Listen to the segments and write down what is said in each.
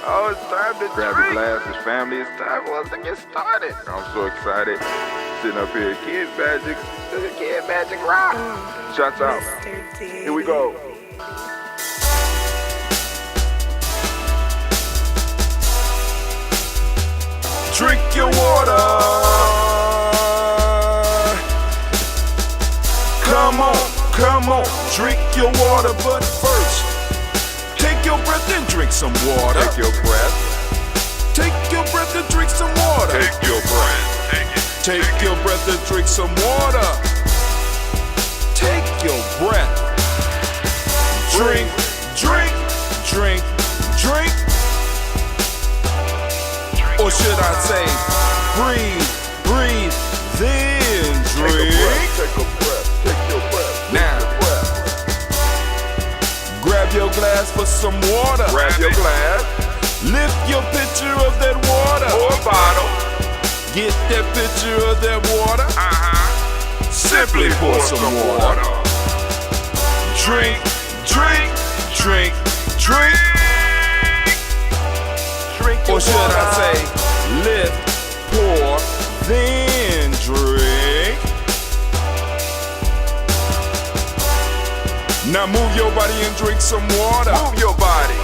Oh, it's time to Grab drink. your glasses, family. It's time for us to get started. I'm so excited. Sitting up here, Kid Magic. Kid Magic Rock. Shots out. Here we go. Drink your water. Come on, drink your water, but first, take your breath and drink some water. Take your breath. Take your breath and drink some water. Take your breath. Take your breath and drink some water. Take your breath. Drink, drink, drink, drink. Or should I say, breathe, breathe, then drink. Take a breath, take your breath. Now, grab your glass for some water. Grab your glass. Lift your pitcher of that water. Or bottle. Get that pitcher of that water. Simply pour some water. Drink, drink, drink, drink. Or should I say, lift, pour, then drink. Now move your body and drink some water. Move your body.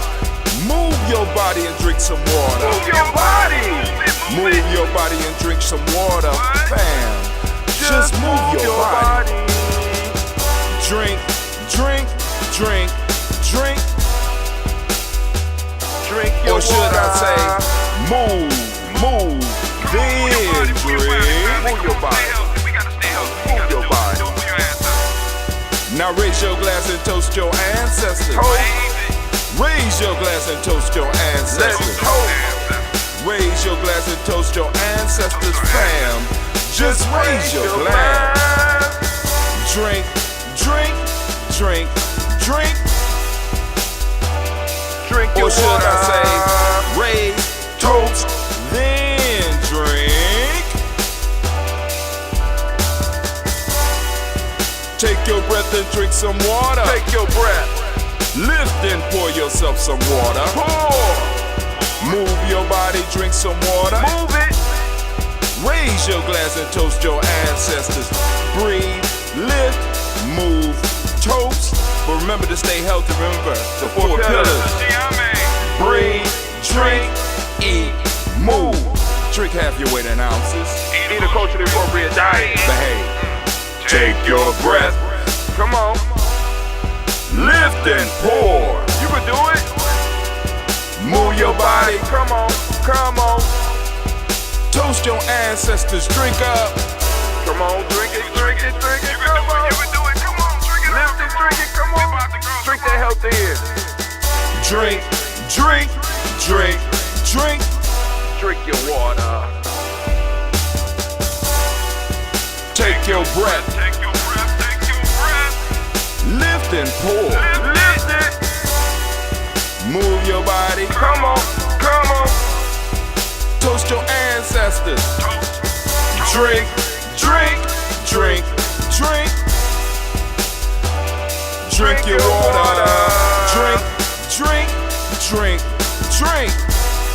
Move your body and drink some water. Move your body. Move your body and drink some water. Bam. Just move your body. Drink, drink, drink, drink. Drink your water. Or should I say, move, then drink. Move your body. Move your body. Now raise your glass and toast your ancestors. Raise your glass and toast your ancestors. Raise your glass and toast your ancestors, fam. Just raise your glass. Drink, drink, drink, drink. Drink your water. Or should I say, raise, toast, then drink. Take your breath and drink some water. Take your breath. Lift and pour yourself some water. Pour. Move your body, drink some water. Move it. Raise your glass and toast your ancestors. Breathe, lift, move, toast. But remember to stay healthy. Remember the four pillars. Breathe, drink, eat, move. Drink half your weight in ounces. Eat a culturally appropriate diet. Behave. Take your breath. Come on. Lift and pour. You can do it. Move your body. Come on. Come on. Toast your ancestors. Drink up. Come on. Drink it. Drink it. Drink it. Come on. You can do it. Come on. Drink it. Lift it. Drink it. Come on. Drink that health in. Drink. Drink. Drink. Drink. Drink your water. Take your breath. Take your breath. Take your breath. Lift and pour. Lift it. Move your body. Come on. Come on. Toast your ancestors. Drink. Drink. Drink. Drink. Drink your water. Drink. Drink. Drink. Drink.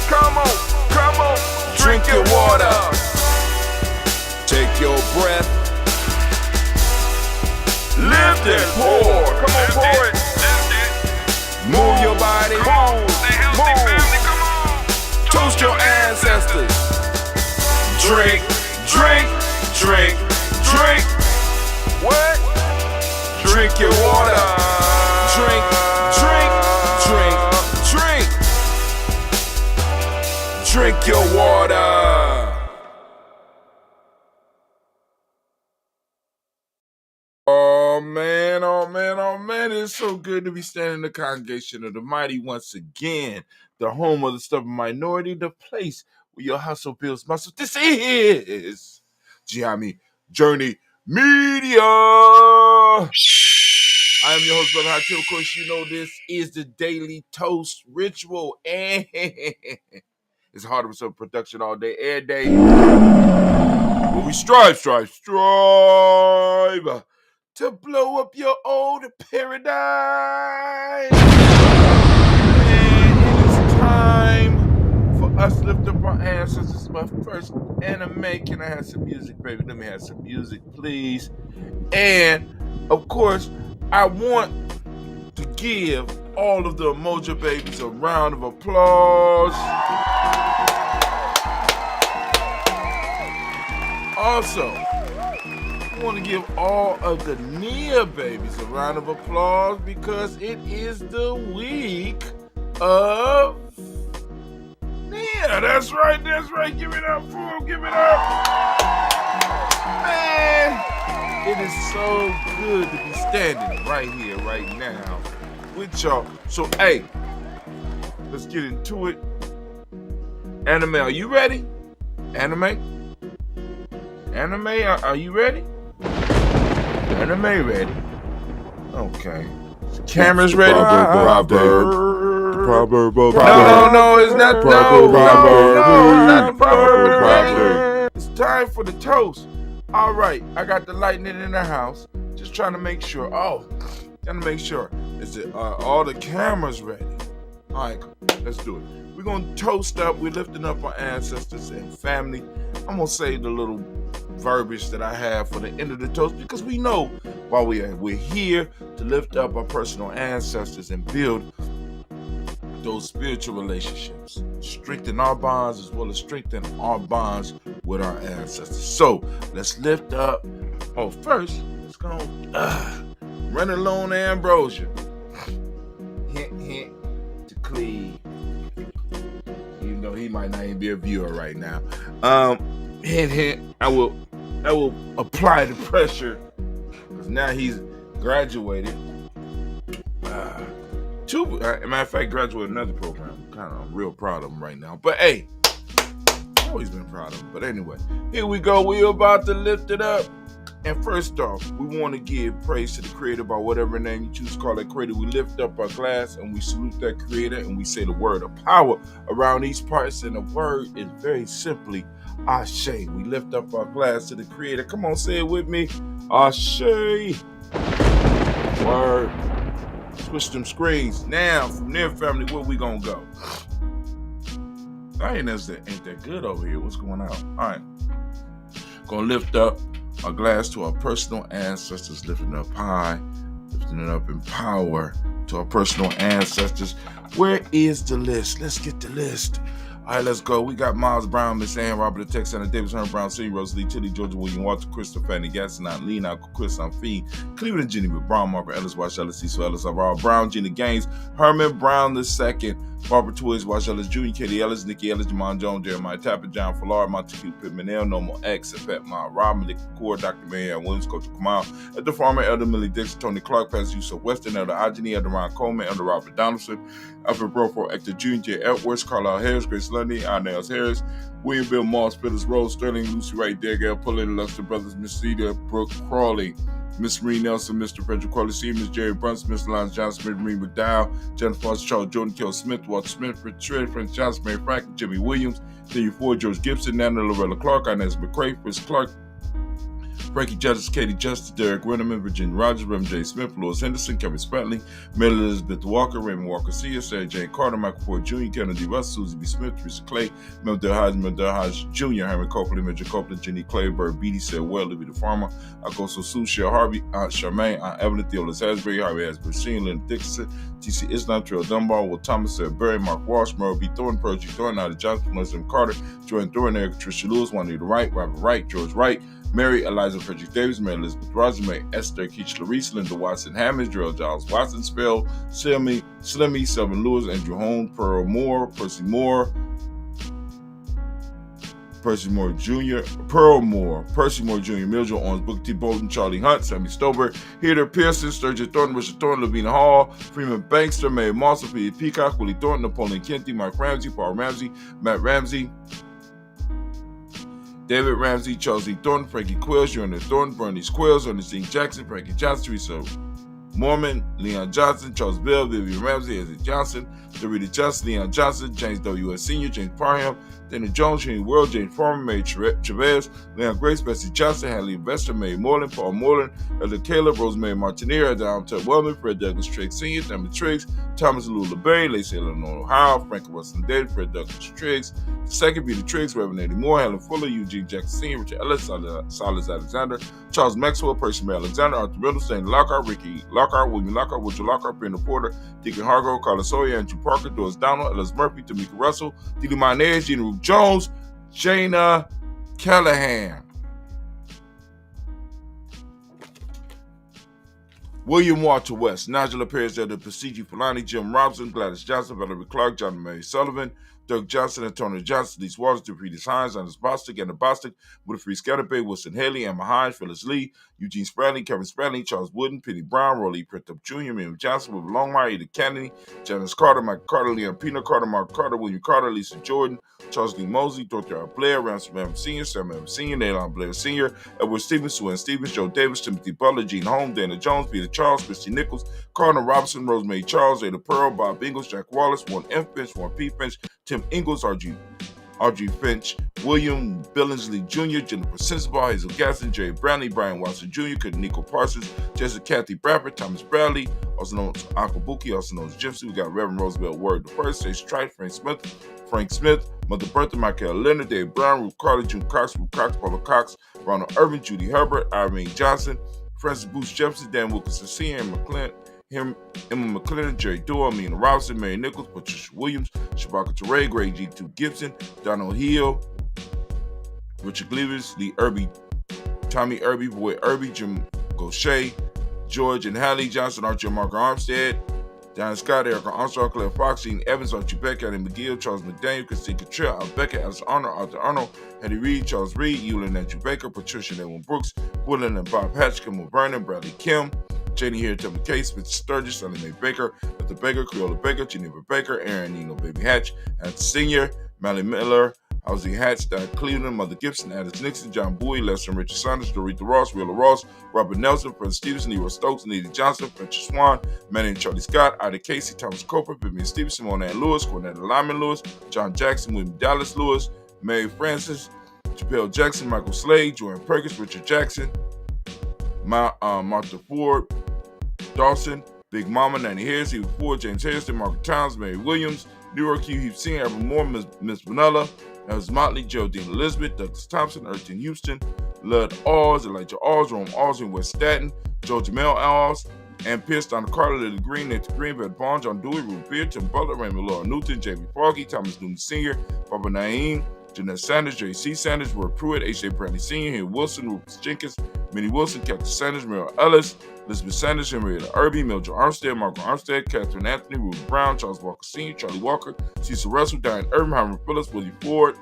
Come on. Come on. Drink your water. Take your breath. Lift and pour. Come on, pour it. Move your body. Move. Toast your ancestors. Drink, drink, drink, drink. What? Drink your water. Drink, drink, drink, drink. Drink your water. Oh man, it's so good to be standing in the congregation of the mighty once again. The home of the stubborn minority, the place where your hustle builds muscle. This is Gye-Nyame Journey Media. I am your host, Brother Hakim. Of course, you know this is the Daily Toast Ritual. And it's hard with some production all day, every day. But we strive to blow up your old paradigm. And it is time ancestors. This is my first anime. Can I have some music, baby? Let me have some music, please. And of course, I want to give all of the emoji babies a round of applause. Also, I want to give all of the Nia babies a round of applause because it is the week of Nia. That's right. Give it up, fool. Give it up. Man, it is so good to be standing right here, right now with y'all. So, hey, let's get into it. Anime, are you ready? Anime, are you ready? Anime ready. Okay. Camera's ready. Proverb. No, it's not. No, it's not the proverb. It's time for the toast. All right, I got the lightning in the house. Just trying to make sure. Trying to make sure. Is it all the cameras ready? All right, let's do it. We're gonna toast up. We're lifting up our ancestors and family. I'm gonna say the little verbiage that I have for the end of the toast because we know while we're here to lift up our personal ancestors and build those spiritual relationships, strengthen our bonds as well as strengthen our bonds with our ancestors. So let's lift up. First, let's go run alone Ambrosia. Hint to Cleve. Even though he might not even be a viewer right now. Hint. I will apply the pressure because now he's graduated. Matter of fact, graduated another program. I'm real proud of him right now. But hey, I've always been proud of him. But anyway, here we go. We're about to lift it up. And first off, we want to give praise to the Creator by whatever name you choose to call that Creator. We lift up our glass and we salute that Creator and we say the word of power around these parts. And the word is very simply Ashe. We lift up our glass to the Creator. Come on, say it with me. Ashe. Word. Switch them screens. Now, from there, family, where we gonna go? Ain't that good over here. What's going on? All right. Gonna lift up our glass to our personal ancestors, lifting up high, lifting it up in power to our personal ancestors. Where is the list? Let's get the list. All right, let's go. We got Miles Brown, Miss Ann, Robert the Texan, Davis, Herman Brown, City, Rosalie, Tilly, Georgia, William, Walter, Crystal, Fanny, Gaston, Lee, Chris, Fee, Cleveland, Jenny, Brown, Margaret, Ellis, Wash, Ellis, Cecil, Ellis, Rob Brown, Gina Gaines, Herman Brown II, Barbara Twiz, Wash, Ellis, Jr., Katie Ellis, Nikki Ellis, Jamon Jones, Jeremiah Tapper, John Fallard, Montague Pittman, Normal X, Pet Ma, Rob, Malik Core, Dr. Marianne Williams, Coach Kamal, at the Farmer, Elder Millie Dixon, Tony Clark, Pastor Yusuf Weston, Elder Ajani, Elder Ron Coleman, Elder Robert Donaldson, Alfred Broford, Hector Jr., Edwards, Carlisle Harris, Grace Lundy, Arnels Harris, William Bill Moss, Phyllis Rose, Sterling, Lucy Wright, Dagger, Pullen, Lester Brothers, Miss Cedar, Brooke Crawley, Miss Marie Nelson, Mr. Frederick Corley, Miss Jerry Brunson, Miss Lance Johnson, Marie McDowell, Jennifer Foster, Charles Jordan, Kell Smith, Walter Smith, Richard, French Johnson, Mary Frank, Jimmy Williams, Daniel Ford, George Gibson, Nana Lorella Clark, Inez McCrae, Chris Clark, Frankie Justice, Katie Justice, Derek Winterman, Virginia Rogers, Reverend J. Smith, Louis Henderson, Kevin Spratley, Mary Elizabeth Walker, Raymond Walker Sr., Sarah Jane Carter, Michael Ford Jr., Kennedy Russ, Susie B. Smith, Teresa Clay, Mel Hodge Jr., Herman Copeland, Major Copeland, Jenny Clayburg, Beatty said well, Libby the Farmer, Akoso Sue, Cheryl Harvey, Aunt Charmaine, Aunt Evelyn, Theolis Hasbury, Harvey Hasbury, Sheen, Lynn Dixon, T.C. Islam, Terrell Dunbar, Will Thomas, Sarah Berry, Mark Walsh, Merle B. Thornton, Pearl G. Thornton, Ida Johnson, Muslim Carter, Joanne Thornton, Eric Tricia Lewis, Juanita Wright, Robert Wright, George Wright, Mary Eliza Frederick Davis, Mary Elizabeth Rogers, Mary Esther Keach Larice, Linda Watson Hammond, Gerald Giles Watson, Spell, Slimmy, Selvin Lewis, Andrew Hone, Pearl Moore, Percy Moore Jr., Mildred Owens, Booker T. Bolton, Charlie Hunt, Sammy Stober, Heather Pearson, Sturgeon Thornton, Richard Thornton, Lavina Hall, Freeman Bankster, Mary Moss, Peter Peacock, Willie Thornton, Napoleon Kenty, Mark Ramsey, Paul Ramsey, Matt Ramsey, David Ramsey, Charles E. Thornton, Frankie Quills, Joanna Thornton, Bernice Quills, Ernestine Jackson, Frankie Johnson, Teresa Mormon, Leon Johnson, Charles Bill, Vivian Ramsey, Ezra Johnson, Dorita Johnson, Leon Johnson, James W.S. Sr., James Parham, Dana Jones, Henry World, Jane Farmer, Mary Chavez, Leon Grace, Bessie Johnson, Hadley Investor, Mary Moreland, Paul Moreland, Elder Caleb, Rosemary Martinier, Adam Ted Wellman, Fred Douglas Triggs Sr., Tammy Triggs, Thomas Lula Berry, Lacey Illinois, Ohio, Frank Weston David, Fred Douglas Triggs, the second Peter Triggs, Reverend Eddie Moore, Helen Fuller, Eugene Jackson Sr., Richard Ellis, Silas Alexander, Charles Maxwell, Percy May Alexander, Arthur Middleton, Lockhart, Ricky Lockhart, William Lockhart, Woodrow Lockhart, Brenda Porter, Deacon Hargrove, Carlos Sawyer, Andrew Parker, Doris Donald, Ellis Murphy, Tamika Russell, Didi Mayonnaise, Gina Ruth Jones, Jana Callahan, William Walter West, Nigel Perez, Elder Pasigi Fulani, Jim Robinson, Gladys Johnson, Valerie Clark, John Mary Sullivan, Doug Johnson, Antonio Johnson, Lise Waters, Defreedis Hines, Anders Bostic, Anna Bostic, Woodfree Scatterbay, Wilson Haley, Emma Hines, Phyllis Lee, Eugene Spradley, Kevin Spradley, Charles Wooden, Penny Brown, Rolly Printup Jr., William Johnson, Wilbur Longmire, Edith Kennedy, Janice Carter, Michael Carter, Leon Pino Carter, Mark Carter, William Carter, Lisa Jordan, Charles Lee Mosley, Dr. R. Blair, Ransom Evans Sr., Sam Evans Sr., Naylon Blair Sr., Edward Stevens, Sue Stevens, Joe Davis, Timothy Butler, Gene Holmes, Dana Jones, Peter Charles, Christy Nichols, Cardinal Robinson, Rosemary Charles, Ada Pearl, Bob Ingles, Jack Wallace, Warren F. Finch, Warren P. Finch, Tim Ingles, Audrey Finch, William Billingsley Jr., Jennifer Sensabaugh, Hazel Gaston, Jerry Brownlee, Brian Watson Jr., Nico Parsons, Jessica Kathy Bradford, Thomas Bradley, also known as Uncle Buki, also known as Gypsy. We got Reverend Roosevelt Word I, Sage Trite, Frank Smith, Mother Bertha, Michael Leonard, Dave Brown, Ruth Carter, June Cox, Ruth Cox, Paula Cox, Ronald Irvin, Judy Herbert, Irene Johnson, Francis Booth Jefferson, Dan Wilkinson Sr., Emma McClendon, Jerry Doyle, Amina Robinson, Mary Nichols, Patricia Williams, Shabaka Teray, Greg G2 Gibson, Donald Hill, Richard Gleavers, Lee Irby, Tommy Irby, Boy Irby, Jim Gaucher, George and Hallie Johnson, Archie Marker Armstead, Diana Scott, Erica Armstrong, Claire Fox, Ian Evans, Archie Becker, Eddie McGill, Charles McDaniel, Christine Cottrell, Al Becker, Alice Arthur Arnold, Eddie Reed, Charles Reed, Eulin Andrew Baker, Patricia and Edwin Brooks, Woodland and Bob Hatch, Kimmel Vernon, Bradley Kim, Janie here, Tubman Case, Mitch Sturgis, Sonny Mae Baker, Luther Baker, Creola Baker, Geneva Baker, Aaron Nino Baby Hatch, Ed Sr., Mally Miller, Ozzie Hatch, Diane Cleveland, Mother Gibson, Addis Nixon, John Bowie, Lester and Richard Saunders, Dorita Ross, Wheeler Ross, Robert Nelson, Fred Stevenson, Leroy Stokes, Needy Johnson, Fletcher Swan, Manny and Charlie Scott, Ida Casey, Thomas Coper, Vivian Stevenson, Monet Lewis, Cornetta Lyman Lewis, John Jackson, William Dallas Lewis, Mary Francis, Chappelle Jackson, Michael Slade, Joanne Perkins, Richard Jackson, Martha Ford, Dawson, Big Mama, Nanny Harris, Eva Ford, James Harrison, Margaret Towns, Mary Williams, New York Hugh Heath Senior, Evan Moore, Miss Vanilla, Evans Motley, Geraldine Elizabeth, Douglas Thompson, Erton Houston, Lud Alls, Elijah Alls, Rome Alls in West Staten, Joe Jamel Alls, Ann Pierce, Donna Carter, Lily Green, Nathan Green, Beth Bond, John Dewey, Ruth Beard, Tim Butler, Raymond Laura Newton, J.B. Foggy, Thomas Newton Sr., Barbara Naeem, Jeanette Sanders, J.C. Sanders, Roy Pruitt, H.J. Bradley Sr., Henry Wilson, Rufus Jenkins, Minnie Wilson, Captain Sanders, Merrill Ellis, Elizabeth Sanders, Henrietta Irby, Mildred Armstead, Margaret Armstead, Catherine Anthony, Ruth Brown, Charles Walker Sr., Charlie Walker, Cecil Russell, Diane Irvin, Hiram Phillips, Willie Ford,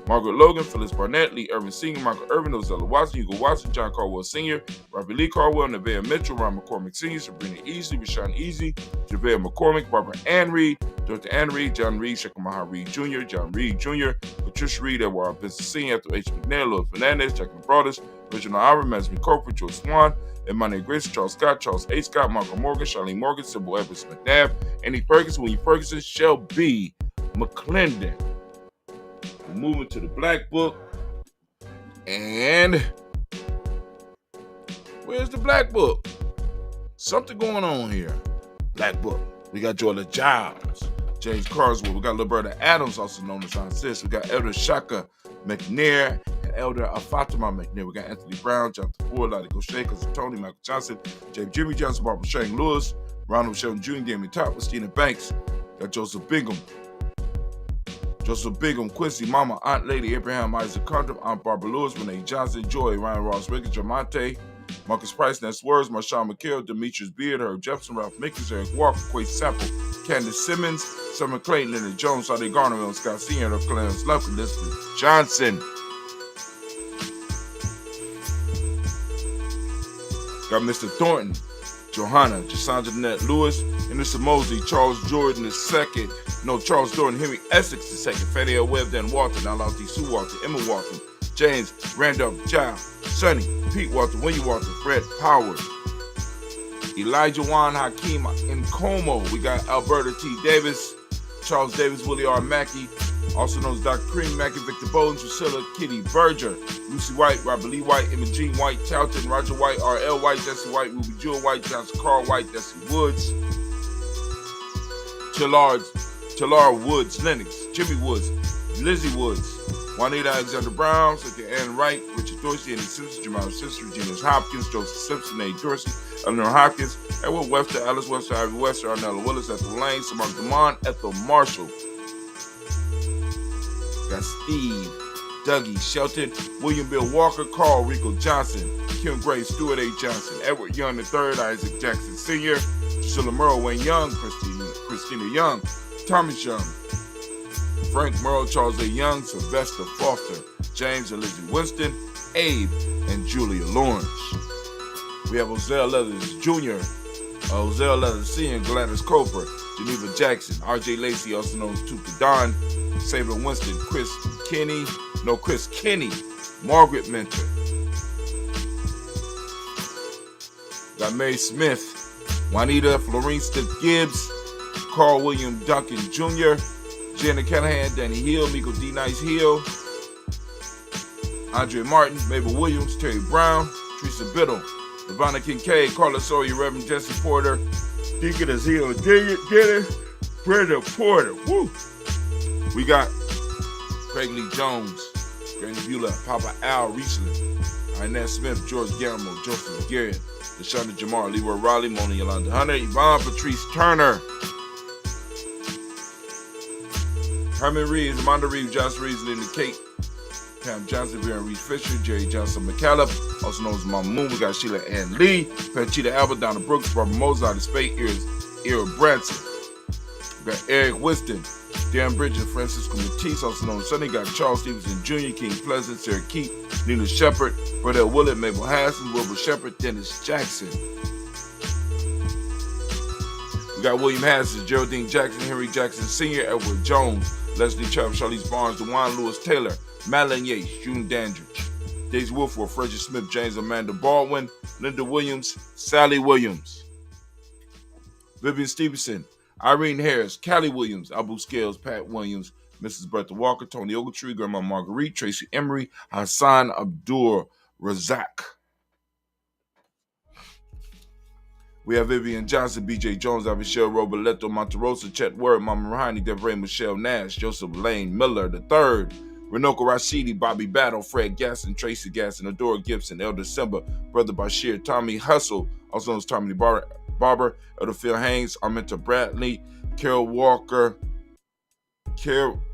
Margaret Logan, Phyllis Barnett, Lee Irvin Sr., Michael Irvin, Ozella Watson, Hugo Watson, John Caldwell Sr., Robbie Lee Caldwell, Nevaeh Mitchell, Ron McCormick Sr., Sabrina Easley, Rashawn Easy, JaVale McCormick, Barbara Ann Reed, Dr. Ann Reed, John Reed, Shekamaha Reed Jr., John Reed Jr., Patricia Reed, Edward Benson Sr., Ethel H. McNair, Louis Fernandez, Jacqueline Broadus, Reginald Ira, Masmy Corporate, George Swan, Emmanuel Grace, Charles Scott, Charles A. Scott, Michael Morgan, Charlene Morgan, Sybil Evans McNabb, Annie Ferguson, William Ferguson, Shelby McClendon. We're moving to the Black Book. And where's the Black Book? Something going on here. Black Book. We got Jordan Giles, James Carswell. We got Liberta Adams, also known as Aunt Sis. We got Elder Shaka McNair and Elder Fatima McNair. We got Anthony Brown, Jonathan Ford, Lottie Gaucher, Cousin Tony, Michael Johnson, James Jimmy Johnson, Barbara Shane Lewis, Ronald Sheldon Jr., Jamie Top, Christina Banks. Got Joseph Bingham, Quincy, Mama, Aunt Lady, Abraham, Isaac Condom, Aunt Barbara Lewis, Renee Johnson, Joy, Ryan Ross Wiggins, Jamonte, Marcus Price, Ness Words, Marshawn McHale, Demetrius Beard, Herb Jefferson, Ralph Mickens, Eric Walker, Quay Sample, Candace Simmons, Summer Clayton, Leonard Jones, Sade Garner, Scott Sr., Clarence Love, Elizabeth Johnson. Got Mr. Thornton, Johanna, Jasandra Nett Lewis, Mr. Mosley, Charles Jordan II, Charles Jordan, Henry Essex II, Fatty L. Webb, Dan Walton, Alauti Sue Walton, Emma Walton, James, Randolph Giles, Sonny, Pete Walton, William Walton, Fred Howard, Elijah Juan Hakeem in Como. We got Alberta T. Davis, Charles Davis, Willie R. Mackey, Also known as Dr. Cream, Mackie, Victor Bowles, Drusilla, Kitty Berger, Lucy White, Robert Lee White, Emma Jean White, Charlton, Roger White, R.L. White, Jesse White, Ruby Jewel White, Johnson Carl White, Jesse Woods, Chillard Woods, Lennox, Jimmy Woods, Lizzie Woods, Juanita Alexander Brown, Cynthia Ann Wright, Richard Dorsey, Andy Simpson, Jamal Simpson, Regina Hopkins, Joseph Simpson, Nate Dorsey, Eleanor Hopkins, Edward Webster, Alice Webster, Ivy Webster, Arnella Willis, Ethel Lane, Samar Damon, Ethel Marshall. Got Steve, Dougie Shelton, William Bill Walker, Carl Rico Johnson, Kim Gray, Stuart A. Johnson, Edward Young III, Isaac Jackson Sr., Priscilla Merle, Wayne Young, Christina Young, Thomas Young, Frank Merle, Charles A. Young, Sylvester Foster, James and Lizzie Winston, Abe, and Julia Lawrence. We have Ozell Leathers Jr., Ozell Leathers Sr., Gladys Coper, Geneva Jackson, R.J. Lacey, also known as Tuka Don, Sabre Winston, Chris Kenny, Margaret Mentor. Got Mary Smith, Juanita Florensta Gibbs, Carl William Duncan Jr., Janet Callahan, Danny Hill, Miko D. Nice Hill, Andre Martin, Mabel Williams, Terry Brown, Teresa Biddle, Ivana Kincaid, Carla Sawyer, Reverend Jesse Porter, Deaconess Hill, Dennis, Brenda Porter. Woo! We got Craig Lee Jones, Granny Beulah, Papa Al Riesling, Inez Smith, George Gamble, Joseph Garrett, LaShonda Jamar, Leroy Raleigh, Mona Yolanda Hunter, Yvonne Patrice Turner, Herman Reeves, Amanda Reeves, Johnson Reeves, Linda Kate, Pam Johnson, Vera Reeves Fisher, Jerry Johnson McCallum, also known as Mama Moon. We got Sheila Ann Lee, Panchita Albert, Donna Brooks, Barbara Mozart, the Spade, Ira Branson. We got Eric Winston, Darren Bridges, Francisco Matisse, also known as Sonny. Got Charles Stevenson Jr., King Pleasant, Sarah Keith, Nina Shepard, Burdell Willett, Mabel Hassan, Wilbur Shepard, Dennis Jackson. We got William Hassan, Geraldine Jackson, Henry Jackson Sr., Edward Jones, Leslie Chubb, Charlize Barnes, DeJuan Lewis Taylor, Madeline Yates, June Dandridge, Daisy Wilford, Frederick Smith, James Amanda Baldwin, Linda Williams, Sally Williams, Vivian Stevenson, Irene Harris, Callie Williams, Abu Scales, Pat Williams, Mrs. Bertha Walker, Tony Ogletree, Grandma Marguerite, Tracy Emery, Hassan Abdul Razak. We have Vivian Johnson, B.J. Jones, Avishel Roberto Monterosa, Chet Word, Mama Rahani, Devray Michelle Nash, Joseph Lane Miller III, Renoka Rashidi, Bobby Battle, Fred Gasson, Tracy Gasson, Adora Gibson, Elder Simba, Brother Bashir, Tommy Hustle, also known as Tommy Barber, Elder Phil Haynes, Arminta Bradley, Carol Walker,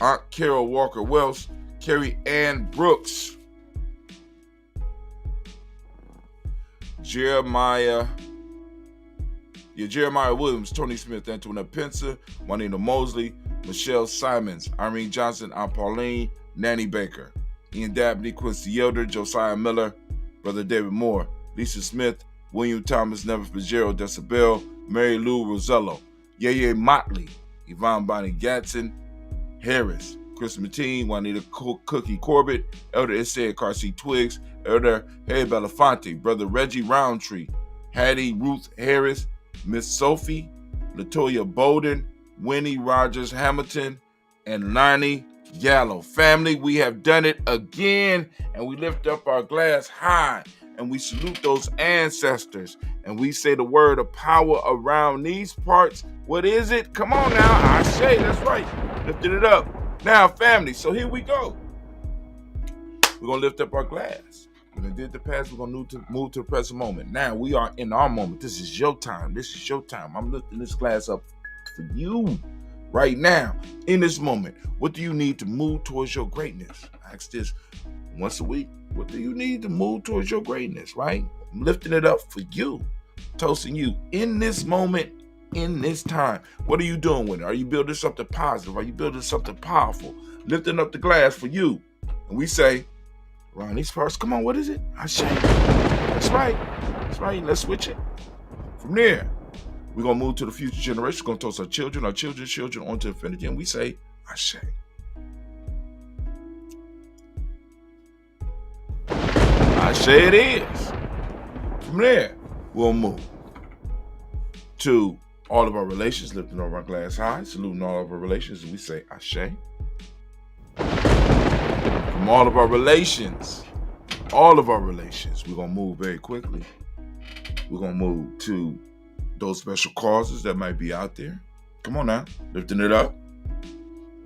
Aunt Carol Walker Wells, Carrie Ann Brooks, Jeremiah Williams, Tony Smith, Antoinette Pencer, Juanita Mosley, Michelle Simons, Irene Johnson, Aunt Pauline, Nanny Baker, Ian Dabney, Quincy Yelder, Josiah Miller, Brother David Moore, Lisa Smith, William Thomas, Never Fitzgerald, Decibel, Mary Lou Rosello, Yeye Motley, Yvonne Bonnie Gatson, Harris, Chris Mateen, Juanita Cookie Corbett, Elder Isaiah Carsey Twiggs, Elder Harry Belafonte, Brother Reggie Roundtree, Hattie Ruth Harris, Miss Sophie, Latoya Bowden, Winnie Rogers Hamilton, and Lonnie Gallo. Family, we have done it again, and we lift up our glass high, and we salute those ancestors, and we say the word of power around these parts. What is it? Come on now, I say, that's right, lifted it up. Now, family, so here we go. We're going to lift up our glass. We did the past, we're going to move to the present moment. Now, we are in our moment. This is your time. This is your time. I'm lifting this glass up for you right now, in this moment. What do you need to move towards your greatness? I ask this once a week. What do you need to move towards your greatness, right? I'm lifting it up for you, toasting you in this moment, in this time. What are you doing with it? Are you building something positive? Are you building something powerful? Lifting up the glass for you. And we say, around these parts, come on, what is it? I say, that's right. That's right. Let's switch it. From there, we're going to move to the future generation. We're going to toast our children's children onto infinity. And we say, I say. I say it is. From there, we'll move to all of our relations, lifting up our glass high, saluting all of our relations, and we say, Ashe. From all of our relations, we're going to move very quickly. We're going to move to those special causes that might be out there. Come on now, lifting it up.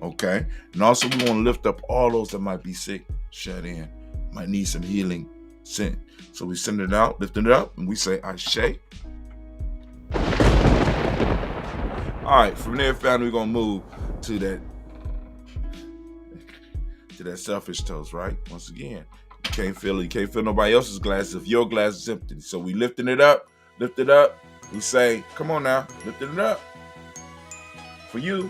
Okay. And also we want to lift up all those that might be sick, shut in, might need some healing sent. So we send it out, lifting it up, and we say, Ashe. All right, from there, family, we're going to move to that selfish toast, right? Once again, you can't feel nobody else's glass if your glass is empty. So we lift it up. We say, come on now, lifting it up. For you.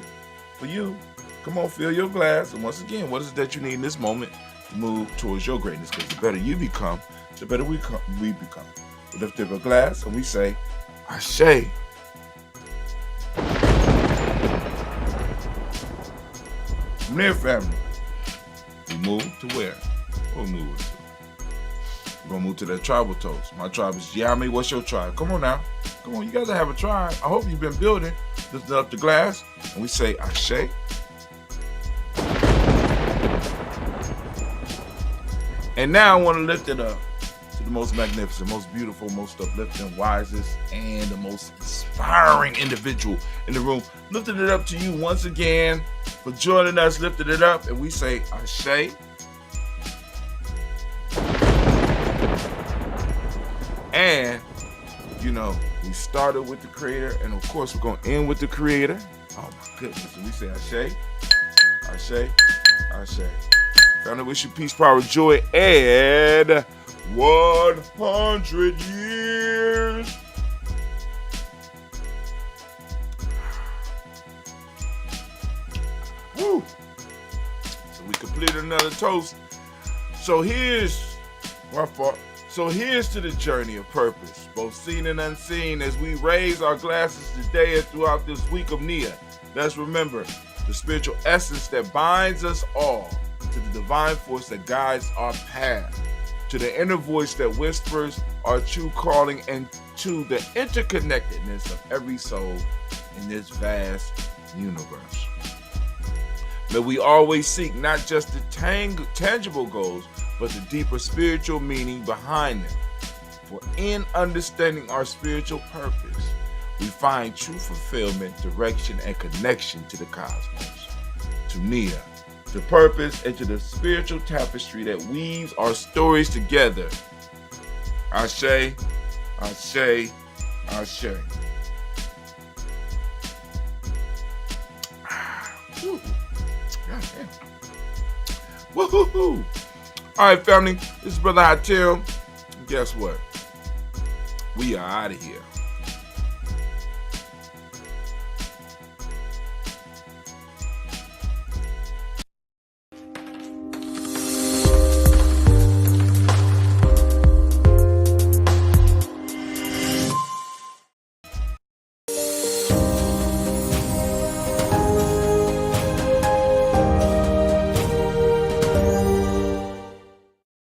Come on, fill your glass. And once again, what is it that you need in this moment to move towards your greatness? Because the better you become, the better we become. We lift up a glass and we say, Ashe. From there, family, we move to where? We'll move to. We're going to move to that tribal toast. My tribe is Gye-Nyame. What's your tribe? Come on now. Come on, you guys have a tribe. I hope you've been building. Lifting up the glass and we say, Ashe. And now I want to lift it up to the most magnificent, most beautiful, most uplifting, wisest, and the most inspiring individual in the room. Lifting it up to you once again for joining us, lifting it up, and we say, Ashe. And, we started with the Creator, and of course we're going to end with the Creator. Oh my goodness. And we say, Ashe. Family, wish you peace, power, joy, and 100 years. Woo! So we completed another toast. So here's to the journey of purpose, both seen and unseen, as we raise our glasses today and throughout this week of Nia. Let's remember the spiritual essence that binds us all to the divine force that guides our path, to the inner voice that whispers our true calling, and to the interconnectedness of every soul in this vast universe. May we always seek not just the tangible goals, but the deeper spiritual meaning behind them. For in understanding our spiritual purpose, we find true fulfillment, direction, and connection to the cosmos, to Nia, to purpose, and to the spiritual tapestry that weaves our stories together. Ashe, Ashe, Ashe. Woohoo! All right, family, this is Brother Hatim. Guess what? We are out of here.